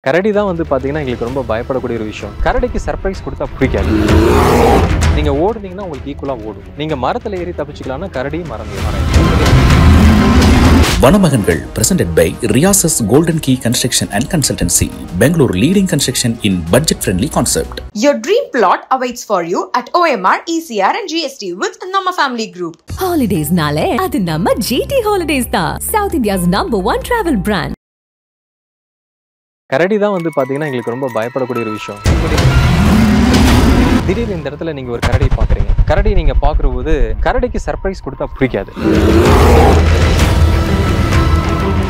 கரடி தான் வந்து பார்த்தீங்கன்னா, எங்களுக்கு ரொம்ப பயப்படக்கூடிய ஒரு விஷயம். கரடிக்கு சர்ப்ரைஸ் குடுத்தா பிடிக்காது. நீங்க ஓடுனீங்கன்னா உங்களுக்கு ஈக்குவலா ஓடும். நீங்க மரத்துல ஏறி தப்பிச்சுக்கலாம்னா கரடியும் மரம் ஏறும். வனமகன்கள் presented by Rias's Golden Key Construction and Consultancy, Bangalore leading construction in budget-friendly concept. Your dream plot awaits for you at OMR, ECR and GST with Nama Family Group. Holidays nale adu namma GT Holidays da, South India's #1 travel brand. கரடி தான் வந்து பார்த்தீங்கன்னா, எங்களுக்கு ரொம்ப பயப்படக்கூடிய ஒரு விஷயம். திடீர்னு இந்த இடத்துல நீங்க ஒரு கரடியை பார்க்குறீங்க. கரடி நீங்க பார்க்கும்போது கரடிக்கு சர்ப்ரைஸ் குடுத்தா பிடிக்காது.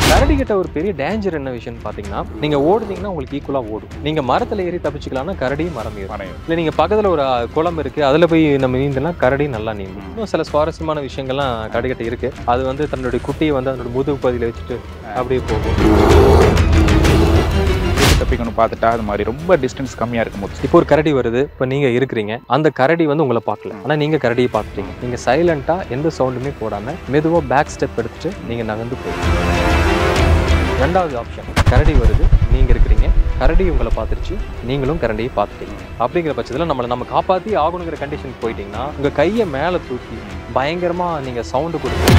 கரடி கிட்ட ஒரு பெரிய டேஞ்சர் என்ன விஷயம்னு பார்த்தீங்கன்னா, நீங்க ஓடுனீங்கன்னா உங்களுக்கு ஈக்குவலா ஓடும். நீங்க மரத்துல ஏறி தப்பிச்சுக்கலாம்னா கரடியும் மரம் ஏறும். இல்லை நீங்க பக்கத்துல ஒரு குளம் இருக்கு, அதுல போய் நம்ம நீந்தனா கரடி நல்லா நீந்தும். இன்னும் சில சுவாரஸ்யமான விஷயங்கள்லாம் கரடி கிட்ட இருக்கு. அது வந்து தன்னுடைய குட்டியை வந்து அதனுடைய முதுகு பகுதியில் வச்சுட்டு அப்படியே போகும். தப்பிக்கணும் பார்த்துட்டா அது மாதிரி ரொம்ப டிஸ்டன்ஸ் கம்மியாக இருக்கும்போது இப்போ ஒரு கரடி வருது, இப்போ நீங்க இருக்கிறீங்க, அந்த கரடி வந்து உங்களை பார்க்கல, ஆனா நீங்க கரடியை பார்த்துட்டீங்க. நீங்க சைலண்டா எந்த சவுண்டுமே போடாம மெதுவா பேக் ஸ்டெப் எடுத்துட்டு நீங்க நகர்ந்து போயிடுங்க. ரெண்டாவது ஆப்ஷன், கரடி வருது, நீங்க இருக்கிறீங்க, கரடி உங்களை பார்த்துருச்சு, நீங்களும் கரடியை பார்த்துட்டீங்க. அப்படிங்கிற பட்சத்தில் நம்ம காப்பாற்றி ஆகணுங்கிற கண்டிஷனுக்கு போயிட்டீங்கன்னா உங்க கையை மேலே தூக்கி பயங்கரமா நீங்க சவுண்டு கொடுத்து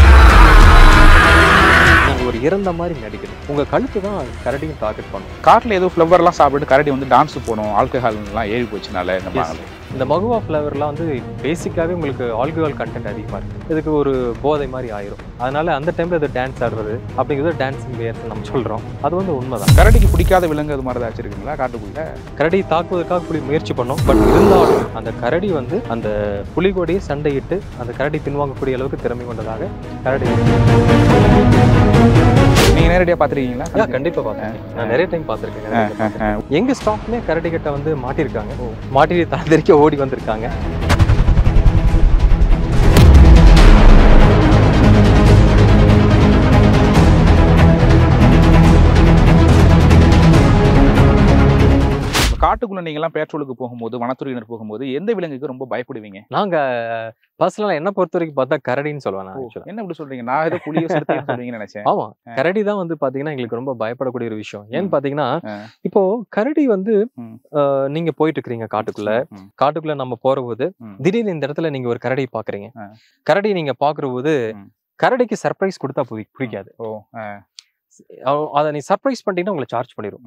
நீங்க ஒரு இறந்த மாதிரி நடிக்கணும். உங்க கழுத்து தான் கரடியும் டார்கெட் பண்ணும். காட்டில் ஏதோ ஃப்ளவர்லாம் சாப்பிட்டு கரடி வந்து டான்ஸ் போகணும், ஆல்கஹால்லாம் ஏறி போச்சுனால இந்த மகுவா ஃப்ளவர்லாம் வந்து பேசிக்காகவே உங்களுக்கு ஆல்கஹால் கண்டென்ட் அதிகமாக இருக்குது. இதுக்கு ஒரு போதை மாதிரி ஆயிரும். அதனால அந்த டைமில் இது டான்ஸ் ஆடுறது அப்படிங்கிறது டான்ஸிங் வேர்ஸ் நம்ம சொல்கிறோம். அது வந்து உண்மைதான். கரடிக்கு பிடிக்காத விலங்கு அது மாதிரி தான் வச்சிருக்கீங்களா காட்டுக்குள்ள? கரடி தாக்குவதற்காக புலி முயற்சி பண்ணோம். பட் இருந்தாலும் அந்த கரடி வந்து அந்த புலிகோடையை சண்டையிட்டு அந்த கரடி பின்வாங்கக்கூடிய அளவுக்கு திறமை கொண்டதாக கரடி. நீங்க நேரடியாக பார்த்துருக்கீங்களா? கண்டிப்பாக பார்த்தேன். நான் நிறைய டைம் பார்த்துருக்கேன். எங்க ஸ்டாஃப்மே கரடி கிட்ட வந்து மாட்டியிருக்காங்க. மாட்டி தலை ஓடி வந்திருக்காங்க. காட்டுக்குள்ள நீங்கலாம் பேட்ரோலுக்கு போகும்போது, வனத்துறையினர் போகும்போது எந்த விலங்குக்கு ரொம்ப பயப்படுவீங்க? நாங்க பர்சனலா என்ன பொறுத்த வரைக்கும் பார்த்தா கரடின்னு சொல்லுவேன். என்ன இப்படி சொல்றீங்க? நான் ஏதோ புலியோ சிறுத்தைன்னு சொல்றீங்கன்னு நினைச்சேன். ஆமா, கரடி தான் வந்து பாத்தீங்கன்னா எங்களுக்கு ரொம்ப பயப்படக்கூடிய ஒரு விஷயம். ஏன்னு பாத்தீங்கன்னா, இப்போ கரடி வந்து நீங்க போயிட்டு இருக்கிறீங்க காட்டுக்குள்ள நம்ம போறபோது திடீர்னு இந்த இடத்துல நீங்க ஒரு கரடியை பாக்குறீங்க. கரடி நீங்க பாக்குறபோது கரடிக்கு சர்ப்ரைஸ் கொடுத்தா பிடிக்காது. அதை நீ சர்ப்ரைஸ் பண்ணிட்டீங்கன்னா உங்களை சார்ஜ் பண்ணிடும்.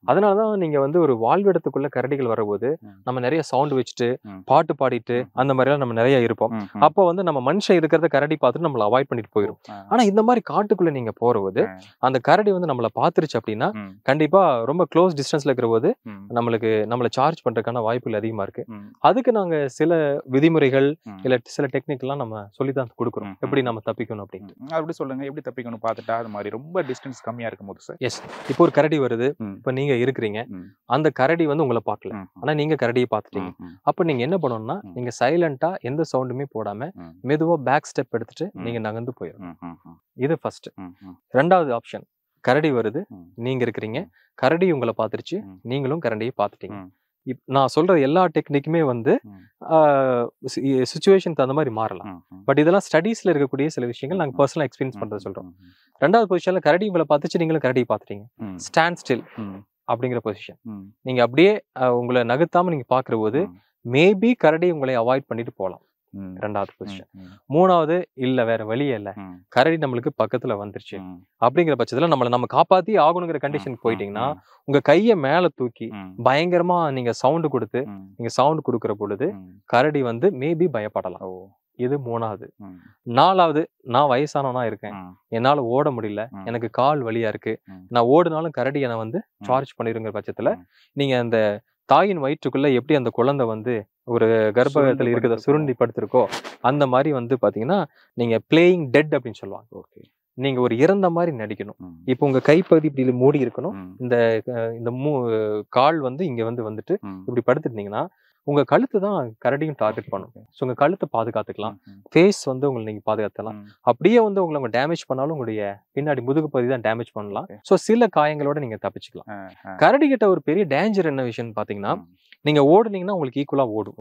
அதனாலதான் நீங்க வந்து ஒரு வாழ்விடத்துக்குள்ள கரடிகள் வரும்போது நம்ம நிறைய சவுண்ட் வச்சுட்டு பாட்டு பாடிட்டு அந்த மாதிரி எல்லாம் நம்ம நிறைய இருப்போம். அப்போ வந்து நம்ம மனுஷன் இருக்கிறத கரடி பார்த்துட்டு நம்மளை அவாய்ட் பண்ணிட்டு போயிடும். ஆனா இந்த மாதிரி காட்டுக்குள்ள நீங்க போறபோது அந்த கரடி வந்து நம்மளை பாத்துருச்சு அப்படின்னா கண்டிப்பா ரொம்ப க்ளோஸ் டிஸ்டன்ஸ்ல இருக்கிற போது நம்மளை சார்ஜ் பண்றதுக்கான வாய்ப்புகள் அதிகமா இருக்கு. அதுக்கு நாங்க சில விதிமுறைகள் இல்ல சில டெக்னிக் எல்லாம் நம்ம சொல்லிதான் கொடுக்குறோம், எப்படி நம்ம தப்பிக்கணும் அப்படின்னு. அப்படி சொல்லுங்க, எப்படி தப்பிக்கணும் பார்த்துட்டா அது மாதிரி ரொம்ப டிஸ்டன்ஸ் கம்மியா இருக்கும்போது சார். எஸ், இப்போ ஒரு கரடி வருது, இப்போ நீங்க இருக்கிறீங்க, அந்த கரடி வந்து உங்களை பார்க்கல, ஆனா நீங்க கரடியை பார்த்துட்டீங்க. அப்ப நீங்க என்ன பண்ணணும்னா நீங்க சைலண்டா எந்த சவுண்டுமே போடாம மெதுவா பேக் ஸ்டெப் எடுத்துட்டு நீங்க நகர்ந்து போயிடும். இது ஃபர்ஸ்ட். ரெண்டாவது ஆப்ஷன், கரடி வருது, நீங்க இருக்கிறீங்க, கரடி உங்களை பார்த்துருச்சு, நீங்களும் கரடியை பார்த்துட்டீங்க. நான் சொல்ற எல்லா டெக்னிக்குமே வந்து சிச்சுவேஷன் தகுந்த மாதிரி மாறலாம். பட் இதெல்லாம் ஸ்டடீஸ்ல இருக்கக்கூடிய சில விஷயங்கள் நாங்க பர்சனலா எக்ஸ்பீரியன்ஸ் பண்றது சொல்றோம். ரெண்டாவது பொசிஷன்ல கரடி உங்களை பார்த்துச்சு, நீங்களும் கரடியை பார்த்துட்டீங்க. ஸ்டாண்ட் ஸ்டில் அப்படிங்கிற பொசிஷன். நீங்க அப்படியே உங்களை நகர்த்தாம நீங்க பாக்குற போது மேபி கரடி உங்களை அவாய்ட் பண்ணிட்டு போகலாம். ரெண்டாவது பொசிஷன். மூணாவது, இல்ல வேற வழியே இல்ல, கரடி நம்மளுக்கு பக்கத்துல வந்துருச்சு அப்படிங்கிற பட்சத்துல நம்ம காப்பாத்தி ஆகணுங்கிற கண்டிஷனுக்கு போயிட்டீங்கன்னா உங்க கையை மேல தூக்கி பயங்கரமா நீங்க சவுண்டு கொடுத்து நீங்க சவுண்ட் கொடுக்குற பொழுது கரடி வந்து மேபி பயப்படலாம். இது மூணாவது. நாலாவது, நான் வயசானவனா இருக்கேன், என்னால ஓட முடியல, எனக்கு கால் வலியா இருக்கு, நான் ஓடுனாலும் கரடி என்னை வந்து சார்ஜ் பண்ணிருங்கிற பட்சத்துல நீங்க அந்த தாயின் வயிற்றுக்குள்ள எப்படி அந்த குழந்தை வந்து ஒரு கர்ப்பத்துல இருக்கிறத சுருண்டி படுத்திருக்கோ அந்த மாதிரி வந்து பாத்தீங்கன்னா நீங்க பிளேயிங் டெட் அப்படின்னு சொல்லுவாங்க. நீங்க ஒரு இறந்த மாதிரி நடிக்கணும். இப்போ உங்க கைப்பகுதி இப்படி மூடி இருக்கணும், இந்த கால் வந்து இங்க வந்துட்டு இப்படி படுத்துட்டீங்கன்னா உங்க கழுத்து தான் கரடியும் டார்கெட் பண்ணும். ஸோ உங்க கழுத்தை பாதுகாத்துக்கலாம், ஃபேஸ் வந்து உங்களை நீங்க பாதுகாத்துக்கலாம். அப்படியே வந்து உங்களை டேமேஜ் பண்ணாலும் உங்களுடைய பின்னாடி முதுகு பகுதி தான் டேமேஜ் பண்ணலாம். ஸோ சில காயங்களோட நீங்க தப்பிச்சுக்கலாம். கரடி கிட்ட ஒரு பெரிய டேஞ்சர் என்ன விஷயம்னு பாத்தீங்கன்னா, நீங்க ஓடுனீங்கன்னா உங்களுக்கு ஈக்குவலா ஓடும்.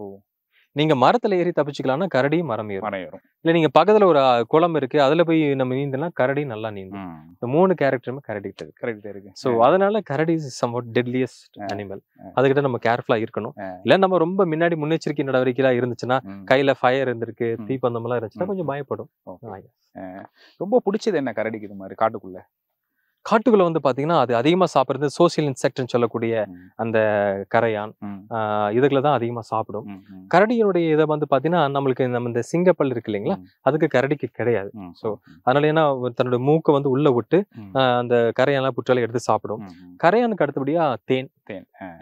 நீங்க மரத்துல ஏறி தப்பிச்சுக்கலாம்னா கரடியும் மரம் ஏறும். மரம் இல்ல நீங்க பக்கத்துல ஒரு குளம் இருக்கு, அதுல போய் நம்ம நீந்தனா கரடி நல்லா நீந்தும். இந்த 3 கேரக்டருமே கரடிகிட்ட இருக்கு. சோ அதனால கரடி இஸ் சம்வாட் டெட்லியஸ்ட் அனிமல். அதுகிட்ட நம்ம கேர்ஃபுல்லா இருக்கணும். இல்ல நம்ம ரொம்ப முன்னாடி முன்னெச்சரிக்கை நடவடிக்கைலாம் இருந்துச்சுன்னா, கையில ஃபயர் இருந்திருக்கு, தீப்பந்தம்லாம் இருந்துச்சுன்னா கொஞ்சம் பயப்படும். ரொம்ப பிடிச்சது என்ன கரடிக்கு இது மாதிரி காட்டுக்குள்ள? காட்டுக்குள்ள வந்து பாத்தீங்கன்னா அது அதிகமா சாப்பிடுறது சோசியல் இன்செக்ட்னு சொல்லக்கூடிய அந்த கரையான், இதுகளை தான் அதிகமா சாப்பிடும். கரடியினுடைய இதை வந்து பாத்தீங்கன்னா நம்மளுக்கு நம்ம இந்த சிங்கப்பல் இருக்கு இல்லைங்களா, அதுக்கு கரடிக்கு கிடையாது. ஸோ அதனால ஏன்னா தன்னோட மூக்கை வந்து உள்ள விட்டு அந்த கரையான்லாம் புற்றலை எடுத்து சாப்பிடும். கரையானுக்கு அடுத்தபடியா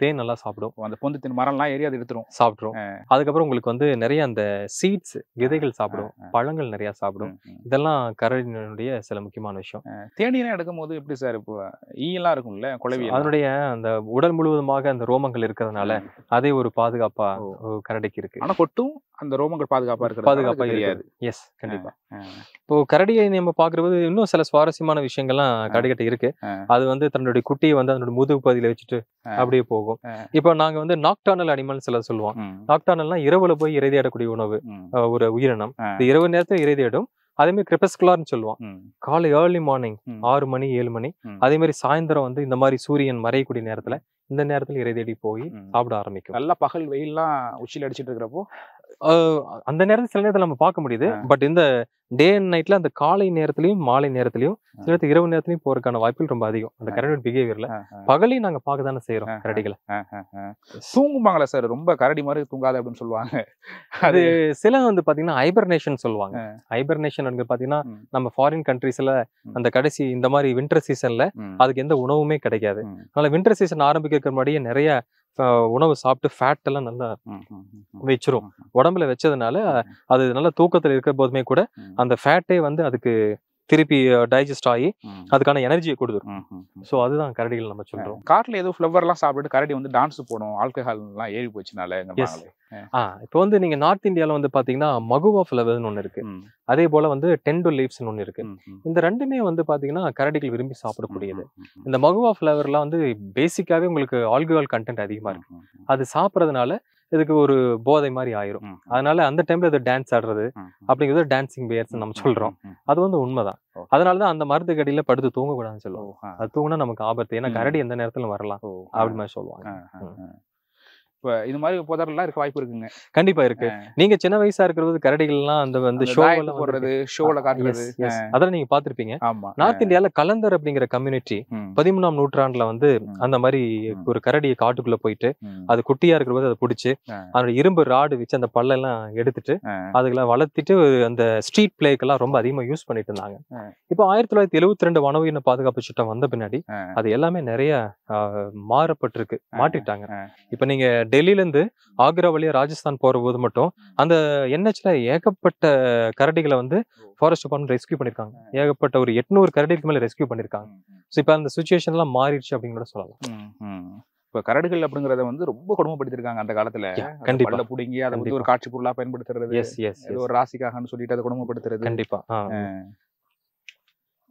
தேன் நல்லா சாப்பிடும். அந்த பொந்து தின் மரம்லாம் ஏறி அதை எடுத்துரும் சாப்பிட்ரும். அதுக்கப்புறம் உங்களுக்கு வந்து நிறைய அந்த சீட்ஸ் விதைகள் சாப்பிடும், பழங்கள் நிறைய சாப்பிடும். இதெல்லாம் கரடியினுடைய சில முக்கியமான விஷயம். தேனீலாம் எடுக்கும் போது எப்படி சார், இப்போ ஈயெல்லாம் இருக்கும்ல குளவி, அதனுடைய அந்த உடல் முழுவதுமாக அந்த ரோமங்கள் இருக்கிறதுனால அதே ஒரு பாதுகாப்பா கரடிக்கு இருக்கு. ஆனா கொட்டும் அந்த ரோமங்கள் பாதுகாப்பா இருக்காது. எஸ், கண்டிப்பா. இப்போ கரடியை நம்ம பாக்குறது இன்னும் சில சுவாரஸ்யமான விஷயங்கள்லாம் கரடிகிட்ட இருக்கு. அது வந்து தன்னுடைய குட்டியை வந்து அதனுடைய முதுகு பகுதியில வச்சுட்டு அப்படியே போகும். இப்போ நாங்க வந்து நாக்டார்னல் அனிமல்ஸ் எல்லாம் சொல்லுவோம். நாக்டார்னல்னா இரவுல போய் இறை தேடக்கூடிய உணவு, ஒரு உயிரினம். இரவு நேரத்துல இறை தேடும். அதே மாதிரி கிரெபஸ்குலார்னு சொல்லுவோம். காலை ஏர்லி மார்னிங் 6 மணி 7 மணி, அதே மாதிரி சாயந்தரம் வந்து இந்த மாதிரி சூரியன் மறையக்கூடிய நேரத்துல இந்த நேரத்துல இறை தேடி போய் சாப்பிட ஆரம்பிக்கும். நல்லா பகல் வெயில்லாம் உச்சியில் அடிச்சிட்டு இருக்கிறப்போ அந்த நேரத்துல சில நேரத்துல நம்ம பார்க்க முடியுது. பட் இந்த டே அண்ட் நைட்ல அந்த காலை நேரத்திலயும் மாலை நேரத்திலயும் சில நேரத்துல இரவு நேரத்திலயும் போறதுக்கான வாய்ப்புகள் ரொம்ப அதிகம். அந்த கரடியோட பிஹேவியர்ல பகலையும் நாங்க பார்க்க தானே செய்யறோம் கரடிகளை. தூங்குவாங்களா சார்? ரொம்ப கரடி மாதிரி தூங்காது அப்படின்னு சொல்லுவாங்க. அது சில வந்து பாத்தீங்கன்னா ஹைபர்னேஷன் சொல்லுவாங்க. ஹைபர்னேஷன் வந்து பாத்தீங்கன்னா நம்ம ஃபாரின் கண்ட்ரீஸ்ல அந்த கடைசி இந்த மாதிரி வின்டர் சீசன்ல அதுக்கு எந்த உணவுமே கிடைக்காது. அதனால வின்டர் சீசன் ஆரம்பிக்கிறதுக்கு முன்னாடியே நிறைய உணவு சாப்பிட்டு ஃபேட் எல்லாம் நல்லா வச்சிரும். உடம்புல வச்சதுனால அது நல்லா தூக்கத்துல இருக்கிற போதுமே கூட அந்த ஃபேட்டே வந்து அதுக்கு திருப்பி டைஜஸ்ட் ஆகி அதுக்கான எனர்ஜியை கொடுத்துரும். ஸோ அதுதான் கரடிகள் நம்ம சொல்றோம். காட்டுல ஏதோ ஃப்ளவர் எல்லாம் சாப்பிட்டு கரடி வந்து டான்ஸ் போடும், ஆல்கஹால் எல்லாம் ஏறி போச்சுனால. இப்போ வந்து நீங்க நார்த் இந்தியால வந்து பாத்தீங்கன்னா மகுவா ஃப்ளவர்னு ஒண்ணு இருக்கு, அதே போல வந்து டென்டு லீவ்ஸ்னு ஒண்ணு இருக்கு. இந்த ரெண்டுமே வந்து பாத்தீங்கன்னா கரடிகள் விரும்பி சாப்பிடக்கூடியது. இந்த மகுவா ஃப்ளவர்லாம் வந்து பேசிக்காவே உங்களுக்கு ஆல்கஹால் கண்டென்ட் அதிகமா இருக்கு. அது சாப்பிட்றதுனால இதுக்கு ஒரு போதை மாதிரி ஆயிரும். அதனால அந்த டைம்ல இது டான்ஸ் ஆடுறது அப்படிங்கிறது டான்சிங் பேர்ஸ் நம்ம சொல்றோம். அது வந்து உண்மைதான். அதனாலதான் அந்த மருந்து கடியில படுத்து தூங்க கூடாதுன்னு சொல்லுவோம். அது தூங்கினா நமக்கு ஆபத்து. ஏன்னா கரடி எந்த நேரத்துல வரலாம் அப்படி மாதிரி சொல்லுவாங்க. இப்ப இது மாதிரி புதரெல்லாம் இருக்க வாய்ப்பு இருக்குங்க. கண்டிப்பா இருக்கு. நீங்க சின்ன வயசா இருக்கிறது கரடிகள் எல்லாம் அந்த வந்து ஷோல போடுறது, ஷோல காட்டுறது அதெல்லாம் நீங்க பாத்திருப்பீங்க. நார்த் இந்தியால கலந்தர் அப்படிங்கிற கம்யூனிட்டி 13ஆம் நூற்றாண்டுல வந்து அந்த மாதிரி ஒரு கரடியை காட்டுக்குள்ள போயிட்டு அது குட்டியா இருக்கிற போது அதை பிடிச்சு அதோட இரும்பு ராடு வச்சு அந்த பல்லெல்லாம் எடுத்துட்டு அதுக்கெல்லாம் வளர்த்திட்டு அந்த ஸ்ட்ரீட் பிளேக்கெல்லாம் ரொம்ப அதிகமா யூஸ் பண்ணிட்டு இருந்தாங்க. இப்போ 1972 வனவுயின பாதுகாப்பு சட்டம் வந்த பின்னாடி அது எல்லாமே நிறைய மாறப்பட்டிருக்கு, மாட்டிட்டாங்க. இப்ப நீங்க டெல்லியில இருந்து ஆக்ரா வழியா ராஜஸ்தான் போற போது மட்டும் அந்த என்ஹெச்ல ஏகப்பட்ட கரடிகளை வந்து ஃபாரஸ்ட் டிபார்ட்மெண்ட் ரெஸ்கியூ பண்ணிருக்காங்க. ஏகப்பட்ட ஒரு 800 கரடிக்கு மேல ரெஸ்கியூ பண்ணிருக்காங்க. ஸோ இப்ப அந்த சிச்சுவேஷன் எல்லாம் மாறிடுச்சு அப்படின்னு கூட சொல்லலாம். இப்ப கரடுகள் அப்படிங்கறத வந்து ரொம்ப கொடுமைப்படுத்திருக்காங்க அந்த காலத்துல. கண்டிப்பா புடுங்கி அதை வந்து ஒரு காட்சி பொருளா பயன்படுத்துறது, ஒரு ராசிக்காகன்னு சொல்லிட்டு அதை கொடுமைப்படுத்துறது. கண்டிப்பா.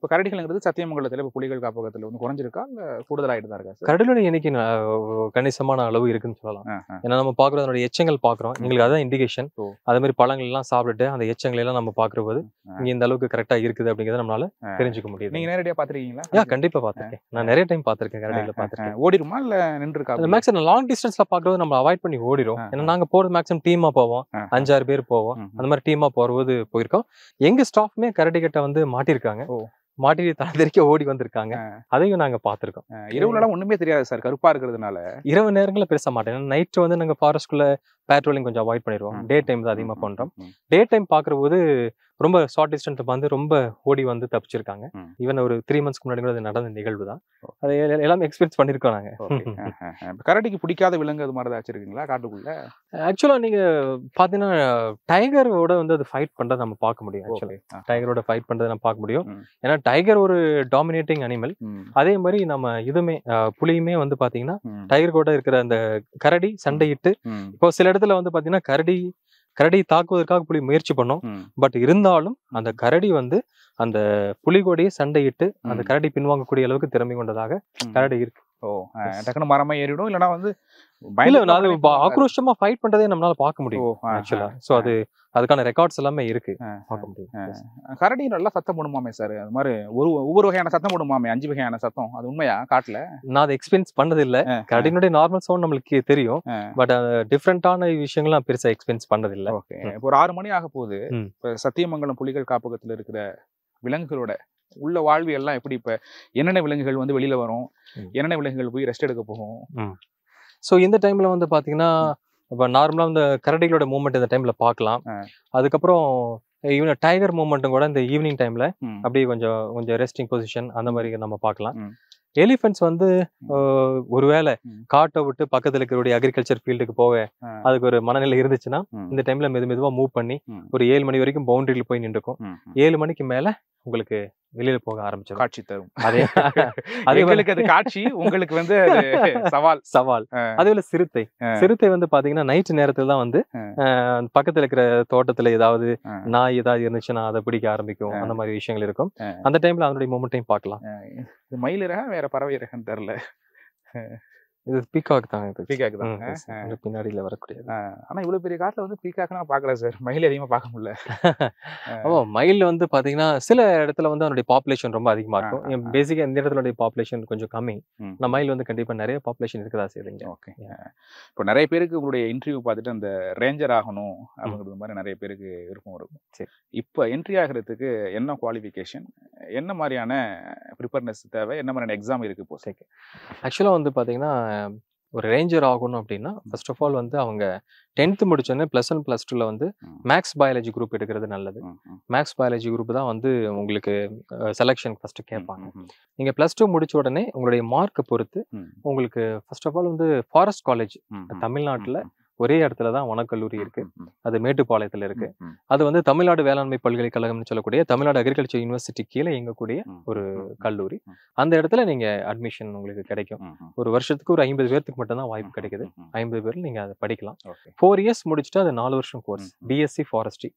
இப்போ கரடிகள்ங்கிறது சத்தியமங்கலத்தில் இப்போ புலிகள் காப்பகத்தில் வந்து குறைஞ்சிருக்கா இல்லை கூடுதலாகிட்டு தான் இருக்கா சார்? கரடியோட எண்ணிக்கை கணிசமான அளவு இருக்குன்னு சொல்லலாம். ஏன்னா நம்ம பார்க்குறோம், அதனுடைய எச்சங்கள் பார்க்குறோம், எங்களுக்கு அதான் இண்டிகேஷன். அதே மாதிரி பழங்கள் எல்லாம் சாப்பிட்டுட்டு அந்த எச்சங்களை எல்லாம் நம்ம பார்க்குற போது இங்க இந்த அளவுக்கு கரெக்டா இருக்குது அப்படிங்கிறத நம்மளால தெரிஞ்சுக்க முடியும். நீங்க நேரடியாக பார்த்துருக்கீங்களா? கண்டிப்பா பார்த்துருக்கேன். நான் நிறைய டைம் பார்த்துருக்கேன் கரடிகளை பார்த்துருக்கேன். ஓடிடுமா இல்லை நின்றுருக்கா? மேக்ஸிமம் லாங் டிஸ்டன்ஸ்ல பார்க்குறது நம்ம அவாய்ட் பண்ணி ஓடிடும். ஏன்னா நாங்க போறது மேக்ஸிமம் டீமா போவோம், 5-6 பேர் போவோம். அந்த மாதிரி டீமா போறது போயிருக்கோம். எங்க ஸ்டாஃப்மே கரடி கிட்ட வந்து மாட்டிருக்காங்க, மாட்டிட்டு தலைதெறிக்க ஓடி வந்திருக்காங்க. அதையும் நாங்க பாத்துருக்கோம். இரவுலாம் ஒண்ணுமே தெரியாது சார், கருப்பா இருக்கிறதுனால. இரவு நேரங்களில் பேச மாட்டேன். நைட் வந்து நாங்க ஃபாரஸ்ட்குள்ள பேட்ரோலிங் கொஞ்சம் அவாய்ட் பண்ணிடுவோம். டே டைம் தான் அதிகமா பண்றோம். டே டைம் பாக்குற போது ரொம்ப ஷார்ட் டிஸ்டன்ஸ் வந்து ரொம்ப ஓடி வந்து தப்பிச்சிருக்காங்க. ஈவன் ஒரு 3 months முன்னாடி கூட அது நடந்த நிகழ்வு தான். அதை எல்லாமே எக்ஸ்பீரியன்ஸ் பண்ணிருக்கோம் நாங்க. கரடிக்கு பிடிக்காத விலங்கு அது மாதிரி ஏதாச்சும் இருக்குங்களா காட்டுக்குள்ள? ஆக்சுவலா நீங்க பாத்தீங்கன்னா டைகரோட வந்து அது ஃபைட் பண்றதை நம்ம பார்க்க முடியும். ஆக்சுவலி டைகரோட ஃபைட் பண்றதை நம்ம பார்க்க முடியும். ஏன்னா டைகர் ஒரு டாமினேட்டிங் அனிமல். அதே மாதிரி நம்ம இதுமே புலியுமே வந்து பாத்தீங்கன்னா டைகர் கூட இருக்கிற அந்த கரடி சண்டையிட்டு, இப்போ சில இடத்துல வந்து பாத்தீங்கன்னா கரடி தாக்குவதற்காக புலி முயற்சி பண்ணும். பட் இருந்தாலும் அந்த கரடி வந்து அந்த புலிகோடையே சண்டையிட்டு அந்த கரடி பின்வாங்கக்கூடிய அளவுக்கு திறமை கொண்டதாக கரடி இருக்கு. ஓ டக்குனு மரமா ஏறிடும், இல்லைன்னா வந்து இல்ல அது ஆக்ரோஷமா ஃபைட் பண்றதே நம்மளால பார்க்க முடியும் ஆக்சுவலா. சோ அது அதுக்கான ரெக்கார்ட்ஸ் எல்லாமே இருக்கு, பார்க்க முடியும். கரடி நல்லா சத்தம் போடுமாமே சார், அது மாதிரி ஒவ்வொரு வகையான சத்தம் போடுமாமே, 5 வகையான சத்தம், அது உண்மையா காட்டுல? நான் அதை எக்ஸ்பீரியன்ஸ் பண்ணது இல்ல. கரடினுடைய நார்மல் சவுண்ட் நம்மளுக்கு தெரியும், பட் டிஃப்ரெண்டான விஷயங்கள்லாம் பெருசா எக்ஸ்பீரியன்ஸ் பண்ணது இல்ல. ஓகே, இப்போ ஒரு 6 மணி ஆக போகுது. இப்போ சத்தியமங்கலம் புலிகள் காப்பகத்துல இருக்கிற விலங்குகளோட உள்ள வாழ்வியெல்லாம் எப்படி? இப்ப என்னென்ன விலங்குகள் வந்து வெளியில வரும், என்னென்ன விலங்குகள் போய் ரெஸ்ட் எடுக்க போகும்? ஸோ இந்த டைம்ல வந்து பாத்தீங்கன்னா இப்போ நார்மலா இந்த கரடிகளோட மூவ்மெண்ட் இந்த டைம்ல பார்க்கலாம். அதுக்கப்புறம் ஈவன் டைகர் மூவ்மெண்ட்டும் கூட இந்த ஈவினிங் டைம்ல அப்படியே கொஞ்சம் ரெஸ்டிங் பொசிஷன் அந்த மாதிரி நம்ம பார்க்கலாம். எலிஃபென்ட்ஸ் வந்து ஒருவேளை காட்டை விட்டு பக்கத்துல இருக்கிற அக்ரிகல்ச்சர் ஃபீல்டுக்கு போக அதுக்கு ஒரு மனநிலை இருந்துச்சுன்னா இந்த டைம்ல மெதுவா மூவ் பண்ணி ஒரு 7 மணி வரைக்கும் பவுண்டரியில போய் நின்றுக்கும். 7 மணிக்கு மேல உங்களுக்கு வெளியில போக ஆரம்பிச்சிடும், காட்சி தரும். அதே அது காட்சி உங்களுக்கு வந்து சவால். அதே போல சிறுத்தை வந்து பாத்தீங்கன்னா நைட் நேரத்துல தான் வந்து பக்கத்துல இருக்கிற தோட்டத்துல ஏதாவது நாய் ஏதாவது இருந்துச்சுன்னா அதை பிடிக்க ஆரம்பிக்கும். அந்த மாதிரி விஷயங்கள் இருக்கும். அந்த டைம்ல அதனுடைய மூமெண்ட்டையும் பார்க்கலாம். மயில் ரகம் வேற பறவை ரகம் தெரியல, இது பீகாக் தான். இது பீகாக் தான் பின்னாடியில வரக்கூடியது. ஆனா இவ்வளவு பெரிய காட்டுல வந்து பீகாக் நான் பாக்கல சார், மயில் அதிகமா பார்க்க முடியல. மயில் வந்து பாத்தீங்கன்னா சில இடத்துல வந்து அதனுடைய பாப்புலேஷன் ரொம்ப அதிகமா இருக்கும். பேசிக்கா இந்த இடத்துல பாப்புலேஷன் கொஞ்சம் கம்மி. மயில் வந்து கண்டிப்பா நிறைய பாப்புலேஷன் இருக்கதா செய்யுங்க. ஓகே, இப்போ நிறைய பேருக்கு உங்களுடைய இன்டர்வியூ பார்த்துட்டு அந்த ரேஞ்சர் ஆகணும் அப்படிங்கிறது மாதிரி நிறைய பேருக்கு விருப்பம் இருக்கும். சரி, இப்போ என்ட்ரி ஆகிறதுக்கு என்ன குவாலிஃபிகேஷன், என்ன மாதிரியான ப்ரிப்பேர்னஸ் தேவை, என்ன மாதிரியான எக்ஸாம் இருக்கு இப்போ? ஆக்சுவலா வந்து பாத்தீங்கன்னா ஒரு ரேஞ்சர் ஆகணும் அப்படின்னா ஃபர்ஸ்ட் ஆஃப் ஆல் வந்து அவங்க 10th முடிச்சோடனே +1 +2ல வந்து மேக்ஸ் பயாலஜி குரூப் எடுக்கிறது நல்லது. மேக்ஸ் பயாலஜி குரூப் தான் வந்து உங்களுக்கு செலெக்ஷன் ஃபர்ஸ்ட் கேட்பாங்க. நீங்க +2 முடிச்ச உடனே உங்களுடைய மார்க்கை பொறுத்து உங்களுக்கு ஃபர்ஸ்ட் ஆஃப் ஆல் வந்து ஃபாரஸ்ட் காலேஜ் தமிழ்நாட்டுல ஒரே இடத்துல தான் வனக்கல்லூரி இருக்கு. அது மேட்டுப்பாளையத்துல இருக்கு. அது வந்து தமிழ்நாடு வேளாண்மை பல்கலைக்கழகம்னு சொல்லக்கூடிய தமிழ்நாடு அக்ரிகல்ச்சர் யூனிவர்சிட்டி கீழே இயங்கக்கூடிய ஒரு கல்லூரி. அந்த இடத்துல நீங்க அட்மிஷன் உங்களுக்கு கிடைக்கும். ஒரு வருஷத்துக்கு ஒரு 50 பேருக்கு மட்டும் தான் வாய்ப்பு கிடைக்குது. 50 பேர்ல நீங்க அதை படிக்கலாம். 4 இயர்ஸ் முடிச்சுட்டு அது 4 வருஷம் கோர்ஸ், பிஎஸ்சி ஃபாரஸ்ட்ரி,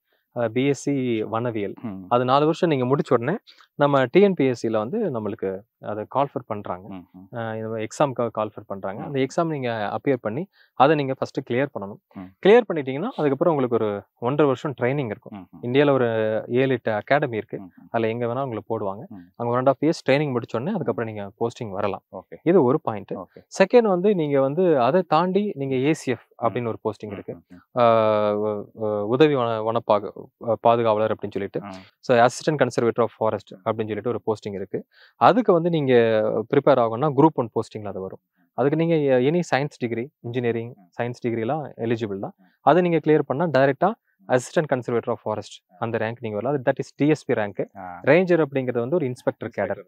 பிஎஸ்சி வனவியல். அது 4 வருஷம் நீங்க முடிச்ச உடனே நம்ம டிஎன்பிஎஸ்சியில் வந்து நம்மளுக்கு அதை கால்ஃபர் பண்றாங்க, எக்ஸாமுக்காக கால்ஃபர் பண்றாங்க. அந்த எக்ஸாம் நீங்க அப்பியர் பண்ணி அதை நீங்க ஃபர்ஸ்ட் கிளியர் பண்ணணும். கிளியர் பண்ணிட்டீங்கன்னா அதுக்கப்புறம் உங்களுக்கு ஒரு 1.5 வருஷம் ட்ரைனிங் இருக்கும். இந்தியாவில் ஒரு 7-8 அகாடமி இருக்கு, அதில் எங்க வேணா உங்களை போடுவாங்க. அங்கே 1.5 இயர்ஸ் ட்ரைனிங் முடிச்சோடனே அதுக்கப்புறம் நீங்க போஸ்டிங் வரலாம். இது ஒரு பாயிண்ட். செகண்ட் வந்து நீங்க வந்து அதை தாண்டி நீங்க ஏசிஎஃப் அப்படின்னு ஒரு போஸ்டிங் இருக்கு, உதவி வன பாதுகாவலர் அப்படின்னு சொல்லிட்டு, so assistant conservator of forest அப்படின்னு சொல்லிட்டு ஒரு போஸ்டிங் இருக்கு. அதுக்கு வந்து நீங்க ப்ரிப்பேர் ஆகணும்னா குரூப் 1 போஸ்டிங்ல அது வரும். அதுக்கு நீங்க any science degree, engineering science டிகிரிலாம் எலிஜிபிள் தான். அதை நீங்க கிளியர் பண்ணா directly assistant conservator of forest அந்த ரேங்க் நீங்க வரலாம். That is DSP rank. Ranger அப்படிங்கிறது வந்து ஒரு இன்ஸ்பெக்டர் கேடர்.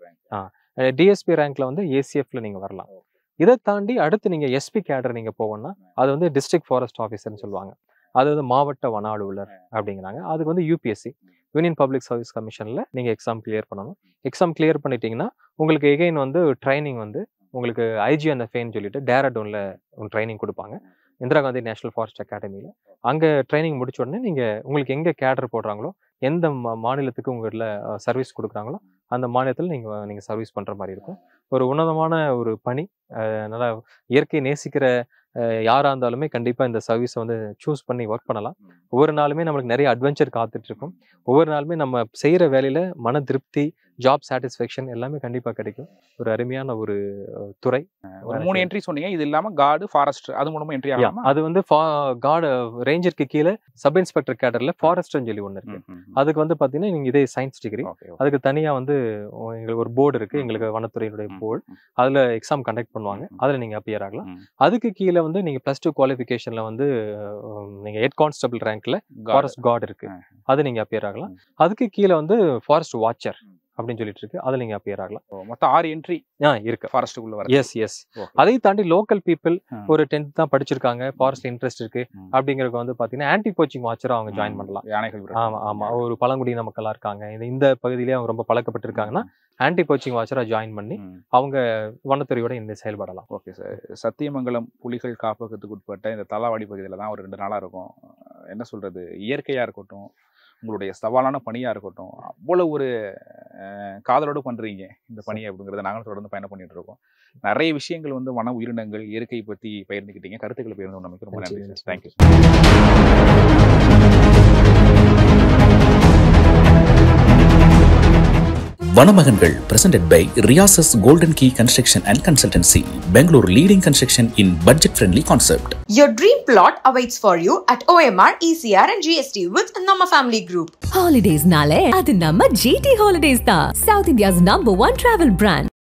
டிஎஸ்பி ரேங்க்ல வந்து ஏசிஎஃப்ல நீங்க வரலாம். இதை தாண்டி அடுத்து நீங்க எஸ்பி கேடர் நீங்க போகணும்னா அது வந்து டிஸ்ட்ரிக்ட் ஃபாரஸ்ட் ஆஃபீஸர்னு சொல்லுவாங்க. அது வந்து மாவட்ட வன அலுவலர் அப்படிங்கிறாங்க. அதுக்கு வந்து யூபிஎஸ்சி, யூனியன் பப்ளிக் சர்வீஸ் கமிஷன்ல நீங்க எக்ஸாம் கிளியர் பண்ணணும். எக்ஸாம் கிளியர் பண்ணிட்டீங்கன்னா உங்களுக்கு எகைன் வந்து ட்ரைனிங் வந்து உங்களுக்கு ஐஜிஎன்எஃப்ஏன்னு சொல்லிட்டு டேராடூன்ல ட்ரைனிங் கொடுப்பாங்க, இந்திரா காந்தி நேஷனல் ஃபாரஸ்ட் அகாடமியில. அங்கே ட்ரைனிங் முடிச்ச உடனே நீங்கள் உங்களுக்கு எங்கே கேடர் போடுறாங்களோ, எந்த மாநிலத்துக்கு உங்களில் சர்வீஸ் கொடுக்குறாங்களோ அந்த மாநிலத்தில் நீங்கள் சர்வீஸ் பண்ணுற மாதிரி இருக்கும். ஒரு உன்னதமான ஒரு பணி. நல்லா இயற்கை நேசிக்கிற யாராக இருந்தாலுமே கண்டிப்பாக இந்த சர்வீஸை வந்து சூஸ் பண்ணி ஒர்க் பண்ணலாம். ஒவ்வொரு நாளுமே நம்மளுக்கு நிறைய அட்வென்ச்சர் காத்துட்டு இருக்கும். ஒவ்வொரு நாளுமே நம்ம செய்கிற வேலையில் மன திருப்தி, ஜாப் சாட்டிஸ்ஃபேக்ஷன் எல்லாமே கண்டிப்பாக கிடைக்கும். ஒரு அருமையான ஒரு துறை. ஒரு 3 என்ட்ரி சொன்னீங்க. இது இல்லாமல் கார்டு, ஃபாரஸ்ட் அது மூலமா என்ட்ரி ஆகலாம். அது வந்து கார்டு ரேஞ்சருக்கு கீழே சப் இன்ஸ்பெக்டர் கேடர்ல ஃபாரஸ்ட்னு சொல்லி ஒன்று இருக்கு. அதுக்கு வந்து பார்த்தீங்கன்னா நீங்கள் இதே சயின்ஸ் டிகிரி, அதுக்கு தனியாக வந்து எங்களுக்கு ஒரு போர்டு இருக்கு, எங்களுக்கு வனத்துறையினுடைய போர்டு. அதில் எக்ஸாம் கண்டக்ட் பண்ணுவாங்க, அதில் நீங்கள் அப்பியர் ஆகலாம். அதுக்கு கீழே வந்து நீங்கள் +2 குவாலிஃபிகேஷன்ல வந்து நீங்கள் ஹெட் கான்ஸ்டபிள் ரேங்க்ல ஃபாரஸ்ட் கார்டு இருக்கு, அது நீங்கள் அப்பியர் ஆகலாம். அதுக்கு கீழே வந்து ஃபாரஸ்ட் வாட்சர் அப்படின்னு சொல்லிட்டு இருக்கு, அதில் நீங்க அப்பியர் ஆகலாம். மொத்தம் 6 என்ட்ரி இருக்கு ஃபாரஸ்ட்டுக்குள்ள வர. எஸ். அதை தாண்டி லோக்கல் பீப்புள் ஒரு 10th தான் படிச்சிருக்காங்க, ஃபாரஸ்ட் இன்ட்ரெஸ்ட் இருக்கு அப்படிங்கறதுக்கு வந்து பாத்தீங்கன்னா ஆன்டி போச்சிங் வாட்சரா அவங்க ஜாயின் பண்ணலாம். யானைகள் ஆமா ஒரு பழங்குடியின மக்களா இருக்காங்க, இந்த பகுதியிலேயே அவங்க ரொம்ப பழக்கப்பட்டிருக்காங்கன்னா ஆன்டி போச்சிங் வாட்சரா ஜாயின் பண்ணி அவங்க வனத்துறையோட இந்த செயல்படலாம். Okay sir. சத்தியமங்கலம் புலிகள் காப்பகத்துக்கு உட்பட்ட இந்த தலாவாடி பகுதியில தான் ஒரு 2 நாளா இருக்கும். என்ன சொல்றது, இயற்கையா இருக்கட்டும், உங்களுடைய சவாலான பணியாக இருக்கட்டும், அவ்வளோ ஒரு காதலோடு பண்ணுறீங்க இந்த பணி அப்படிங்கிறத நாங்களும் தொடர்ந்து பயணம் பண்ணிட்டு இருக்கோம். நிறைய விஷயங்கள் வந்து வன உயிரினங்கள், இயற்கை பற்றி பகிர்ந்துக்கிட்டீங்க, கருத்துக்களை பகிர்ந்து நமக்கு ரொம்ப நன்றி சார். தேங்க்யூ. வனமகன்கள் presented by Riyasa's Golden Key Construction and Consultancy, Bangalore leading construction in budget-friendly concept. Your dream plot awaits for you at OMR, ECR and GST with Nama Family Group. Holidays nale adu namma GT Holidays da, South India's #1 travel brand.